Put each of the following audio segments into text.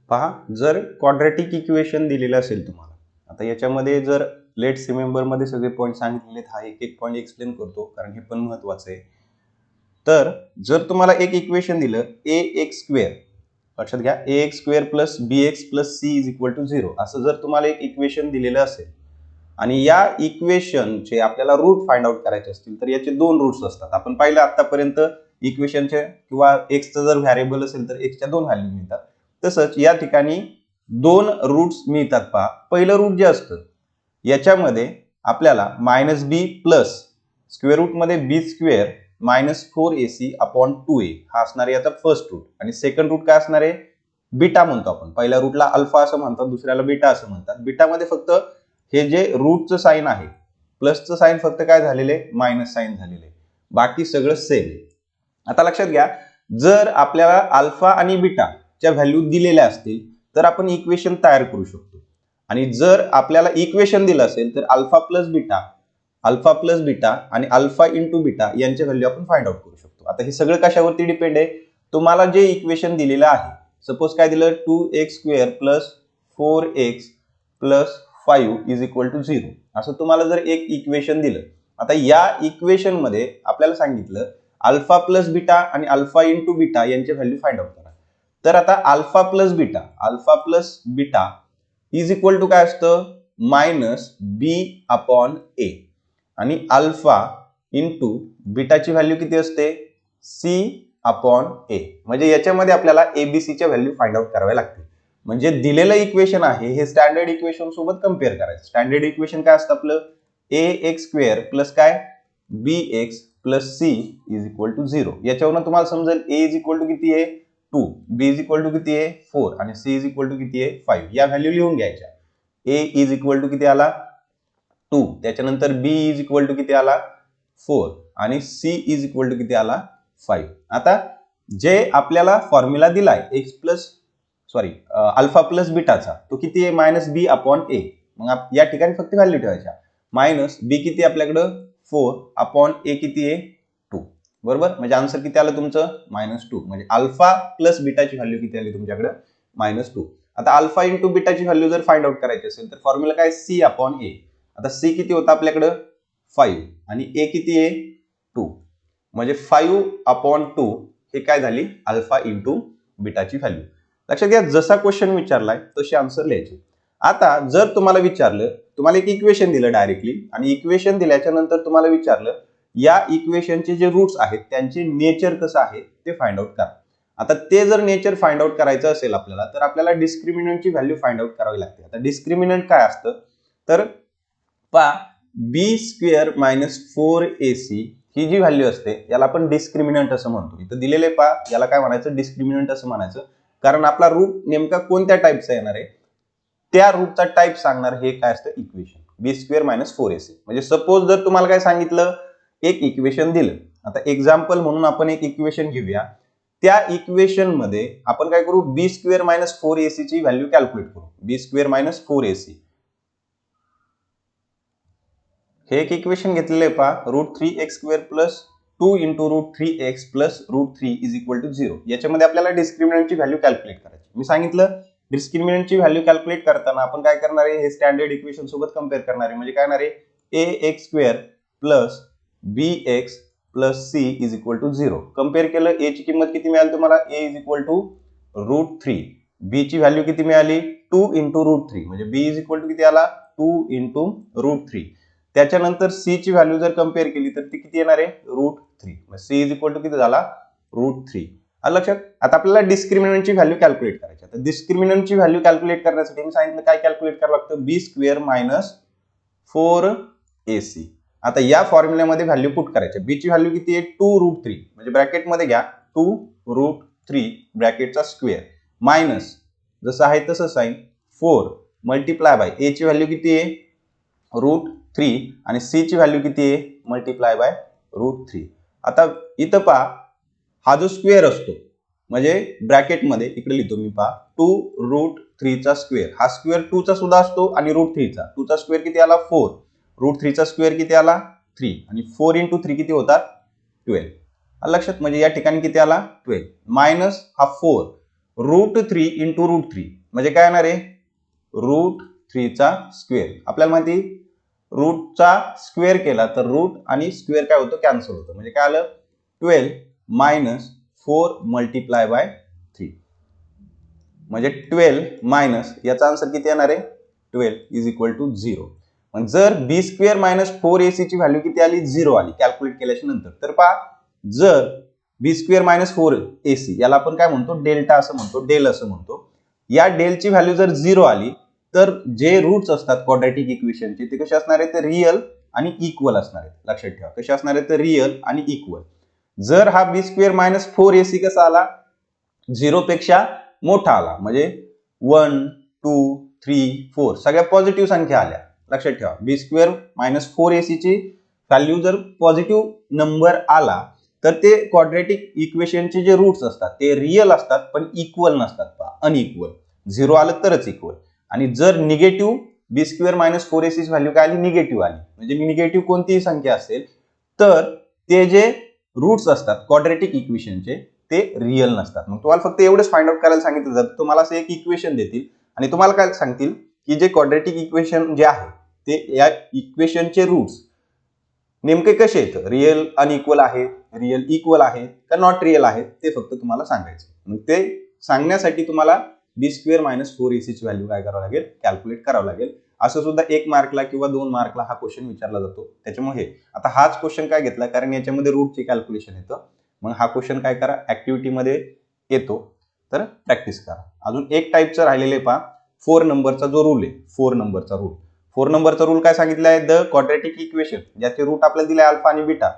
पहा, जर quadratic equation दिलेलं असेल तुम्हाला, आता याच्यामध्ये जर लेट्स रिमेंबर मध्ये सगळे पॉईंट सांगितलेले आहेत, हा एक एक पॉईंट एक्सप्लेन करतो कारण हे पण महत्वाचं आहे. तर जर तुम्हाला एक इक्वेशन दिलं ए एक्स स्क्वेअर, लक्षात घ्या, a x square plus b x plus c is equal to 0 असं जर तुम्हाला एक इक्वेशन दिलेलं असेल आणि या इक्वेशनचे आपल्याला रूट फाइंड आउट करायचे असतील तर याचे दोन रूट्स असतात. आपण पाहिलं आतापर्यंत इक्वेशनचे किंवा एक्सचं जर व्हॅरिएबल असेल तर एक्सच्या दोन व्हॅल्यू मिळतात. तसंच या ठिकाणी दोन रूट्स मिळतात. पहा, पहिलं रूट जे असतं याच्यामध्ये आपल्याला मायनस बी प्लस स्क्वेअर रूट मध्ये बी square minus 4ac upon 2a हा असणार आहे याचा फर्स्ट रूट. आणि सेकंड रूट काय असणार आहे, बीटा म्हणतो आपण. पहिल्या रूटला अल्फा असं म्हणतात, दुसऱ्याला बीटा असं म्हणतात. बीटामध्ये फक्त हे जे रूटचं साइन आहे प्लसचं साइन फक्त काय झालेले मायनस साइन झालेले, बाकी सगळं सेम. आता लक्षात घ्या, जर आपल्याला अल्फा आणि बीटा च्या व्हॅल्यू दिलेल्या असतील तर आपण इक्वेशन तयार करू शकतो. आणि जर आपल्याला इक्वेशन दिलं असेल तर अल्फा प्लस बीटा आणि अल्फा इंटू बीटा यांचे व्हॅल्यू आपण फाइंड आउट करू शकतो. आता हे सगळं कशावरती डिपेंड आहे, तुम्हाला जे इक्वेशन दिलेलं आहे, सपोज काय दिलं 2x² plus 4x plus 5 is equal to 0 असं तुम्हाला जर एक इक्वेशन दिलं. आता या इक्वेशन मध्ये आपल्याला सांगितलं अल्फा प्लस बीटा आणि अल्फा इंटू बीटा यांचे व्हॅल्यू फाइंड आउट करा. तर आता alpha plus beta is equal to काय असतं मायनस बी अपॉन ए आणि अल्फा इंटू बीटाची व्हॅल्यू किती असते सी अपॉन ए. म्हणजे याच्यामध्ये आपल्याला एबीसीच्या व्हॅल्यू फाइंड आउट कराव्या लागतील. म्हणजे दिलेलं इक्वेशन आहे हे स्टँडर्ड इक्वेशन सोबत कम्पेअर करायचं. स्टँडर्ड इक्वेशन काय असतं आपलं ए एक्स स्क्वेअर प्लस काय b x plus c is equal to 0. याच्यावरून तुम्हाला समजेल ए इज इक्वल टू किती आहे 2, बी इज इक्वल टू किती आहे 4 आणि सी इज इक्वल टू किती आहे 5. या व्हॅल्यू लिहून घ्यायच्या. ए इज इक्वल टू किती आला 2, त्याच्यानंतर बी इज इक्वल टू किती आला 4 आणि सी इज इक्वल टू किती आला 5. आता जे आपल्याला फॉर्म्युला दिलाय एक्स प्लस अल्फा प्लस बीटाचा तो किती आहे मायनस बी अपॉन ए. मग या ठिकाणी फक्त व्हॅल्यू ठेवायच्या. मायनस बी किती आपल्याकडं 4 अपॉन ए किती आहे 2, बरोबर. म्हणजे आन्सर किती आलं तुमचं -2. म्हणजे अल्फा प्लस बीटाची व्हॅल्यू किती आली तुमच्याकडे -2. आता अल्फा इंटू बीटाची व्हॅल्यू जर फाइंड आउट करायची असेल तर फॉर्म्युला काय सी अपॉन ए. आता सी किती होता आपल्याकडे 5 आणि ए किती आहे 2, म्हणजे 5 अपॉन 2 हे काय झाली अल्फा इंटू बीटाची व्हॅल्यू. लक्षात घ्या, जसा क्वेश्चन विचारलाय तसे आन्सर लिहायचे. आता जर तुम्हाला विचारलं, तुम्हाला एक इक्वेशन दिलं डायरेक्टली आणि इक्वेशन दिल्याच्या नंतर तुम्हाला विचारलं या इक्वेशनचे जे रूट्स आहेत त्यांचे नेचर कसं आहे ते फाइंड आउट करा. आता ते जर नेचर फाइंड आउट करायचं असेल आपल्याला तर आपल्याला डिस्क्रिमिनंटची व्हॅल्यू फाइंड आउट करावी लागते. आता डिस्क्रिमिनंट काय असतं तर पहा, बी स्क्वेअर मायनस 4ac ही जी व्हॅल्यू असते याला आपण डिस्क्रिमिनंट असं म्हणतो. इथं दिलेले पहा, याला काय म्हणायचं डिस्क्रिमिनंट असं म्हणायचं, कारण आपला रूट नेमका कोणत्या टाईपचा येणार आहे त्या रूटचा टाईप सांगणार हे काय असतं इक्वेशन बी स्क्वेअर मायनस 4ac. म्हणजे सपोज जर तुम्हाला काय सांगितलं एक इक्वेशन दिलं, आता एक्झाम्पल म्हणून आपण एक इक्वेशन घेऊया. त्या इक्वेशन मध्ये आपण काय करू बी स्क्वेअर मायनस 4ac ची व्हॅल्यू कॅल्क्युलेट करू. बी स्क्वेअर मायनस 4ac हे एक इक्वेशन घेतलेलं आहे पहा, √3x² plus 2 into √3x plus √3 is equal to 0. याच्यामध्ये आपल्याला डिस्क्रिमिनंटची व्हॅल्यू कॅल्क्युलेट करायची. मी सांगितलं डिस्क्रिमिनंटची व्हॅल्यू कॅल्क्युलेट करताना आपण काय करणार आहे हे स्टँडर्ड इक्वेशन सोबत कम्पेअर करणार आहे. म्हणजे काय येणार आहे ax² plus bx plus c is equal to 0. Compare केलं, a ची किंमत किती मिळाली तुम्हाला a is equal to √3, b ची व्हॅल्यू किती मिळाली 2 इंटू √3 म्हणजे b इज इक्वल टू किती आला 2 इंटू √3. त्याच्यानंतर c ची व्हॅल्यू जर कम्पेअर केली तर ती किती येणार आहे √3. मग c इज इक्वल टू किती झाला √3. आलं लक्षात. आता आपल्याला डिस्क्रिमिनंटची व्हॅल्यू कॅल्क्युलेट करायची. तर डिस्क्रिमिनंटची व्हॅल्यू कॅल्क्युलेट करण्यासाठी मी सांगितलं काय कॅल्क्युलेट करावं लागतं बी स्क्वेअर मायनस 4ac. आता या फॉर्म्युल्यामध्ये व्हॅल्यू पुट करायची. बी ची व्हॅल्यू किती आहे 2√3 म्हणजे ब्रॅकेटमध्ये घ्या 2√3 ब्रॅकेटचा स्क्वेअर मायनस जसं आहे तसं साइन 4 मल्टिप्लाय बाय ए ची व्हॅल्यू किती आहे √3 आणि सी ची व्हॅल्यू किती आहे मल्टिप्लाय बाय √3. आता इथं पहा हा जो स्क्वेअर असतो म्हणजे ब्रॅकेटमध्ये इकडे लिहितो मी पहा 2√3 चा स्क्वेअर, हा स्क्वेअर 2 चा सुद्धा असतो आणि √3 चा. 2 चा स्क्वेअर किती आला 4, √3 चा स्क्वेअर किती आला 3 आणि 4 इंटू 3 किती होतात 12. लक्षात. म्हणजे या ठिकाणी किती आला 12 मायनस हा 4 √3 इंटू √3 म्हणजे काय येणार आहे √3चा स्क्वेअर. आपल्याला माहिती रूटचा स्क्वेअर केला तर रूट आणि स्क्वेअर काय होतं कॅन्सल होतं. म्हणजे काय आलं 12 मायनस 4 मल्टिप्लाय बाय 3 म्हणजे 12 मायनस याचा आन्सर किती येणार आहे 12 इज इक्वल टू 0. मग जर बी स्क्वेअर मायनस 4ac ची व्हॅल्यू किती आली 0 आली कॅल्क्युलेट केल्याच्या नंतर तर पहा जर बी स्क्वेअर मायनस 4ac याला आपण काय म्हणतो डेल्टा असं म्हणतो डेल असं म्हणतो. या डेलची व्हॅल्यू जर 0 आली तर जे रूट्स असतात क्वाड्रॅटिक इक्वेशनचे ते कसे असणार आहेत ते रिअल आणि इक्वल असणार आहेत. लक्षात ठेवा कसे असणार आहेत ते रिअल आणि इक्वल. जर हा बी स्क्वेअर मायनस 4ac कसा आला 0 पेक्षा मोठा आला म्हणजे 1 2 3 4 सगळ्या पॉझिटिव्ह संख्या आल्या. लक्षात ठेवा बी स्क्वेअर मायनस 4ac ची व्हॅल्यू जर पॉझिटिव्ह नंबर आला तर ते क्वाड्रॅटिक इक्वेशनचे जे रूट्स असतात ते रिअल असतात पण इक्वल नसतात अनइक्वल. 0 आलं तरच इक्वल. आणि जर निगेटिव्ह बी स्क्वेअर मायनस 4ac ची व्हॅल्यू काय आली निगेटिव्ह आली म्हणजे निगेटिव्ह कोणतीही संख्या असेल तर ते जे रूट्स असतात क्वाड्रॅटिक इक्वेशनचे ते रिअल नसतात. मग तुम्हाला फक्त एवढंच फाइंड आउट करायला सांगितलं जातं. तुम्हाला असं एक इक्वेशन देतील आणि तुम्हाला काय सांगतील की जे क्वाड्रॅटिक इक्वेशन जे आहे ते या इक्वेशनचे रूट्स नेमके कसे आहेत रिअल अनइक्वल आहेत रिअल इक्वल आहेत का नॉट रिअल आहेत ते फक्त तुम्हाला सांगायचं. मग ते सांगण्यासाठी तुम्हाला बी स्क्वेअर मायनस 4ac ची व्हॅल्यू काय करावं लागेल कॅल्क्युलेट करावं लागेल. असं सुद्धा 1 मार्कला किंवा 2 मार्कला हा क्वेश्चन विचारला जातो. त्याच्यामुळे आता हाच क्वेश्चन काय घेतला कारण याच्यामध्ये रूटचे कॅल्क्युलेशन येतं. मग हा क्वेश्चन काय करा ऍक्टिव्हिटीमध्ये येतो तर प्रॅक्टिस करा. अजून एक टाईपचं राहिलेलं आहे पहा 4 नंबरचा जो रूल आहे 4 नंबरचा रूल काय सांगितलं आहे द क्वाड्रॅटिक इक्वेशन ज्याचे रूट आपल्याला दिले अल्फा आणि बीटा.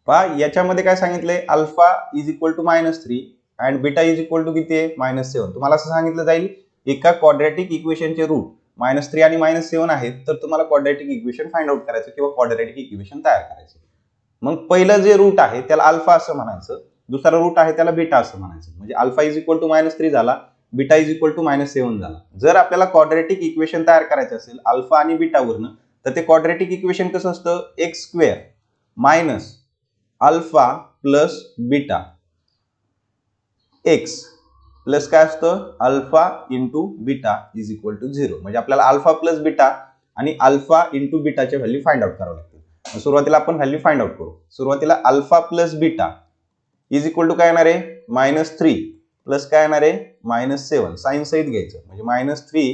पहा याच्यामध्ये काय सांगितलंय alpha is equal to -3 and beta is equal to किती आहे -7. तुम्हाला असं सांगितलं जाईल एका क्वाड्रॅटिक इक्वेशनचे रूट -3 आणि -7 आहेत तर तुम्हाला क्वाड्रॅटिक इक्वेशन फाइंड आउट करायचं किंवा क्वाड्रॅटिक इक्वेशन तयार करायचं. मग पहिलं जे रूट आहे त्याला अल्फा असं म्हणायचं दुसरा रूट आहे त्याला बीटा असं म्हणायचं. म्हणजे अल्फा इज इक्वल टू -3 झाला बीटा इज इक्वल टू -7 झाला. जर आपल्याला क्वाड्रॅटिक इक्वेशन तयार करायचं असेल अल्फा आणि बीटा वरनं तर ते क्वाड्रॅटिक इक्वेशन कसं असतं x square minus alpha plus beta x plus काय असतं alpha into beta is equal to 0. म्हणजे आपल्याला अल्फा प्लस बीटा आणि अल्फा इंटू बीटाच्या व्हॅल्यू फाइंड आउट करावं लागतील. सुरुवातीला आपण व्हॅल्यू फाइंड आउट करू. सुरुवातीला alpha plus beta is equal to काय येणार आहे -3 प्लस काय येणार आहे -7 साइन सहित घ्यायचं म्हणजे -3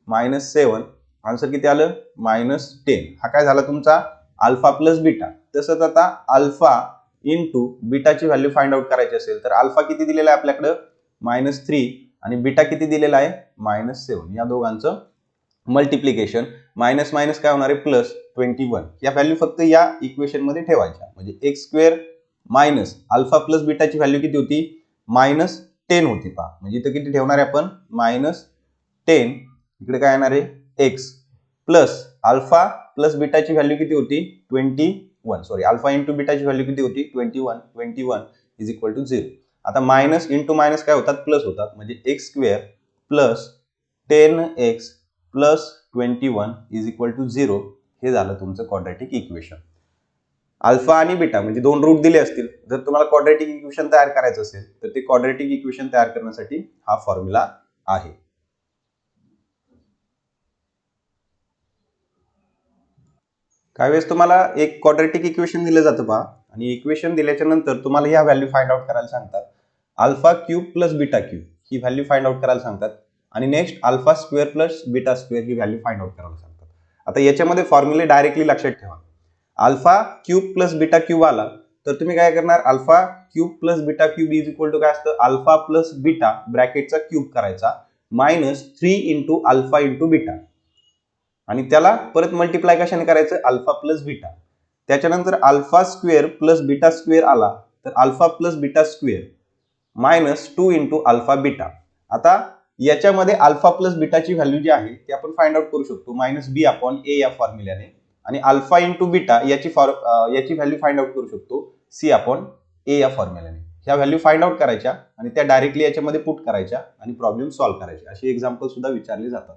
-7 आन्सर किती आलं -10. हा काय झाला तुमचा अल्फा प्लस बीटा. तसंच आता अल्फा इंटू बीटाची व्हॅल्यू फाइंड आउट करायची असेल तर अल्फा किती दिलेला आहे आपल्याकडं -3 आणि बीटा किती दिलेला आहे -7. या दोघांचं मल्टिप्लिकेशन मायनस मायनस काय होणार आहे +21. या व्हॅल्यू फक्त या इक्वेशन मध्ये ठेवायच्या म्हणजे x square minus alpha plus बीटाची व्हॅल्यू किती होती -10 होती पहा. म्हणजे इथं किती ठेवणार आहे आपण -10 इकडे काय येणार आहे एक्स प्लस अल्फा प्लस बीटाची व्हॅल्यू किती होती 21 सॉरी अल्फा इंटू बीटाची व्हॅल्यू किती होती 21 इज इक्वल टू 0. आता मायनस इंटू मायनस काय होतात प्लस होतात म्हणजे x square plus 10x plus 21 is equal to 0. हे झालं तुमचं क्वाड्रॅटिक इक्वेशन. अल्फा आणि बीटा म्हणजे दोन रूट दिले असतील जर तुम्हाला क्वाड्रॅटिक इक्वेशन तयार करायचं असेल तर ते क्वाड्रॅटिक इक्वेशन तयार करण्यासाठी हा फॉर्म्युला आहे. काही वेळेस तुम्हाला एक क्वाड्रॅटिक इक्वेशन दिलं जातं पहा आणि इक्वेशन दिल्याच्या नंतर तुम्हाला ह्या व्हॅल्यू फाइंड आउट करायला सांगतात. Alpha cube plus beta cube ही व्हॅल्यू फाइंड आउट करायला सांगतात आणि next alpha square plus beta square ही व्हॅल्यू फाइंड आउट करायला सांगतात. आता याच्यामध्ये फॉर्म्युले डायरेक्टली लक्षात ठेवा. Alpha cube plus beta cube आला तर तुम्ही काय करणार alpha cube plus beta cube is equal to काय असतं अल्फा प्लस बीटा ब्रॅकेटचा क्यूब करायचा -3 इंटू अल्फा इंटू बीटा आणि त्याला परत मल्टिप्लाय कशाने करायचं अल्फा प्लस बीटा. त्याच्यानंतर alpha square plus beta square आला तर alpha plus beta square -2 into alpha beta. आता याच्यामध्ये अल्फा प्लस बीटाची व्हॅल्यू जी आहे ती आपण फाइंड आउट करू शकतो -b/a या फॉर्म्युल्याने आणि अल्फा इंटू बीटा याची व्हॅल्यू फाइंड आउट करू शकतो c/a या फॉर्म्युल्याने. ह्या व्हॅल्यू फाइंड आउट करायच्या आणि त्या डायरेक्टली याच्यामध्ये पुट करायच्या आणि प्रॉब्लेम सॉल्व्ह करायचे. अशी एक्झाम्पल सुद्धा विचारले जातात.